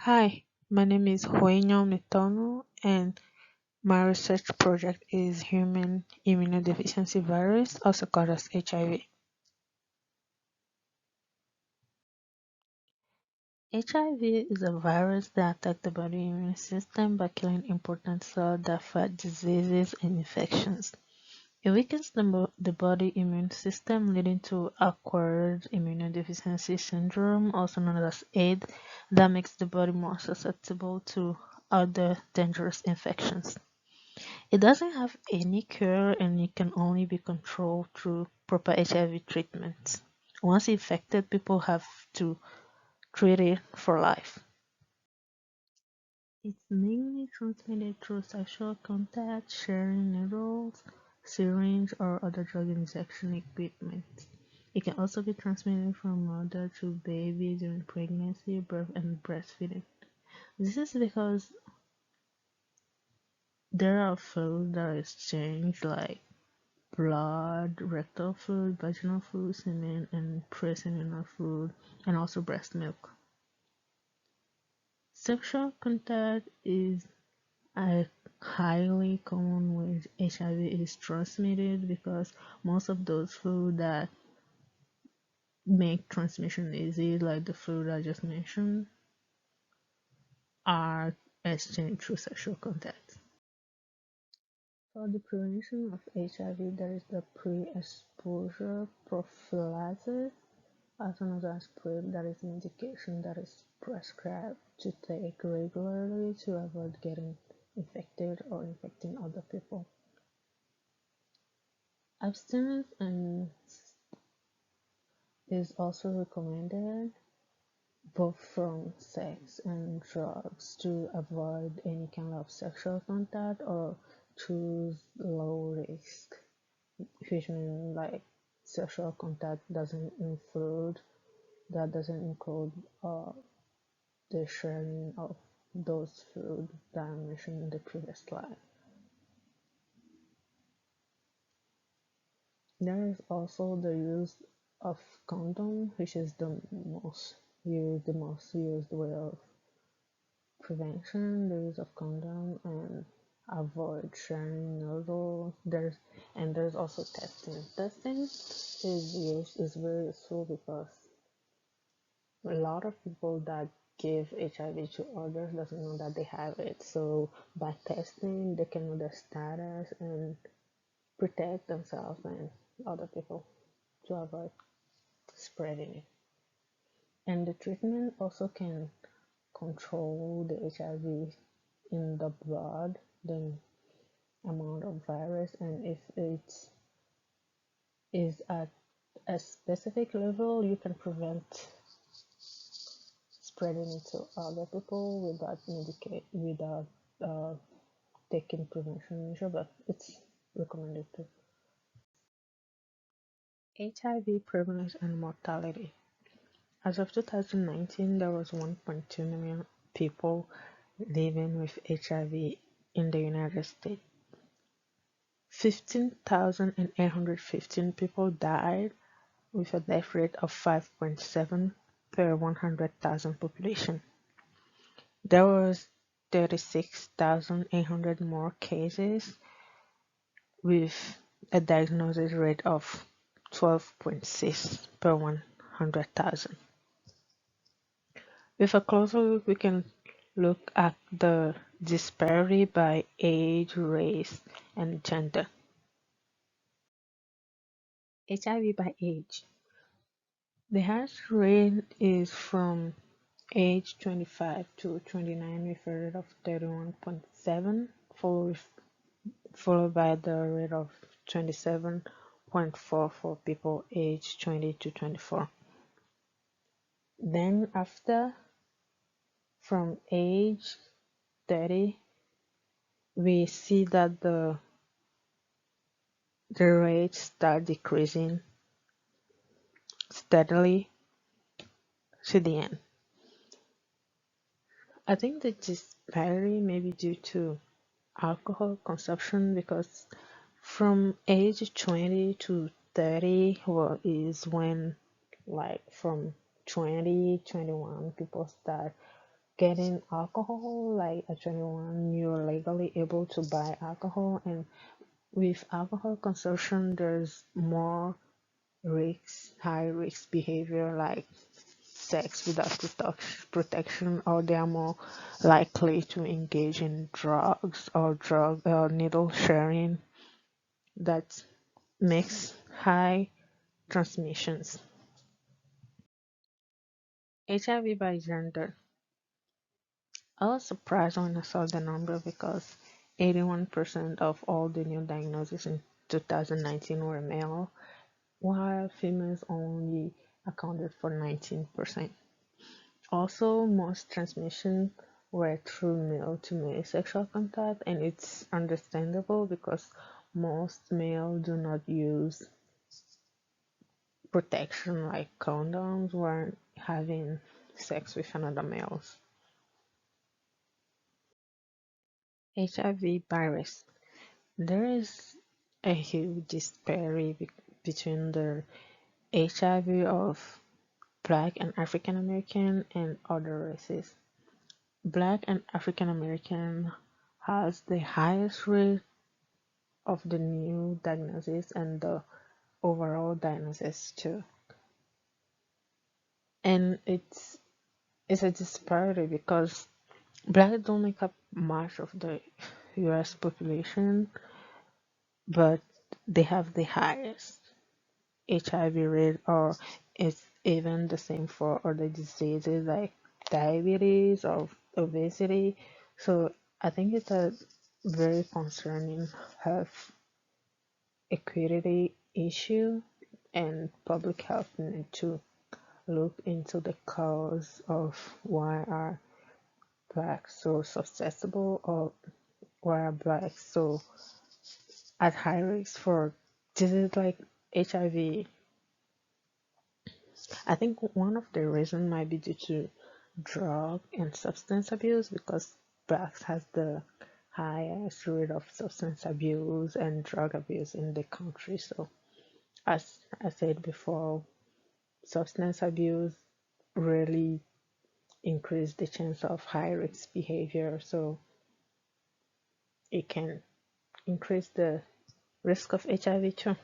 Hi, my name is Huenyo Mitono, and my research project is human immunodeficiency virus, also called as HIV. HIV is a virus that attacks the body immune system by killing important cells that fight diseases and infections. It weakens the body immune system, leading to acquired immunodeficiency syndrome, also known as AIDS, that makes the body more susceptible to other dangerous infections. It doesn't have any cure and it can only be controlled through proper HIV treatment. Once infected, people have to treat it for life. It's mainly transmitted through sexual contact, sharing needles, syringe, or other drug injection equipment. It can also be transmitted from mother to baby during pregnancy, birth, and breastfeeding. This is because there are fluids that are exchanged like blood, rectal fluid, vaginal fluid, semen, and preseminal fluid, and also breast milk. Sexual contact is a highly common way HIV is transmitted because most of those fluids that make transmission easy, like the fluid I just mentioned, are exchanged through sexual contact. For the prevention of HIV, there is the pre-exposure prophylaxis, also known as PrEP, that is medication that is prescribed to take regularly to avoid getting infected or infecting other people. Abstinence and is also recommended both from sex and drugs to avoid any kind of sexual contact or choose low risk, which means like sexual contact doesn't include the sharing of those food that I mentioned in the previous slide. There is also the use of condom, which is the most used way of prevention, the use of condom and avoid sharing needles. There's also testing. Testing is very useful because a lot of people that give HIV to others doesn't know that they have it. So by testing, they can know their status and protect themselves and other people to avoid spreading it. And the treatment also can control the HIV in the blood, the amount of virus, and if it is at a specific level, you can prevent spreading it to other people without uh, taking prevention measure, but it's recommended too. HIV prevalence and mortality. As of 2019, there was 1.2 million people living with HIV in the United States. 15,815 people died, with a death rate of 5.7 per 100,000 population. There was 36,800 more cases, with a diagnosis rate of 12.6 per 100,000. With a closer look, we can look at the disparity by age, race, and gender. HIV by age. The highest rate is from age 25 to 29 with a rate of 31.7, followed by the rate of 27.4 for people aged 20 to 24. Then after, from age 30, we see that the rates start decreasing steadily to the end. I think the disparity may be due to alcohol consumption because from age 20 to 30 is when, like, from 20, 21, people start getting alcohol, like at 21, you're legally able to buy alcohol, and with alcohol consumption, there's more risks, high risk behavior like sex without protection, or they are more likely to engage in drugs or drug needle sharing that makes high transmissions. HIV by gender. I was surprised when I saw the number because 81% of all the new diagnoses in 2019 were male, while females only accounted for 19%. Also, most transmission were through male to male sexual contact, and it's understandable because most males do not use protection like condoms when having sex with another males. HIV virus. There is a huge disparity between the HIV of Black and African American and other races. Black and African American has the highest rate of the new diagnosis and the overall diagnosis too. And it's a disparity because Blacks don't make up much of the US population, but they have the highest HIV rate, or it's even the same for other diseases like diabetes or obesity. So I think it's a very concerning health equity issue, and public health need to look into the cause of why are blacks so susceptible, or why are blacks so at high risk for diseases like HIV. I think one of the reasons might be due to drug and substance abuse because blacks has the highest rate of substance abuse and drug abuse in the country. So as I said before, substance abuse really increase the chance of high risk behavior. So it can increase the risk of HIV too.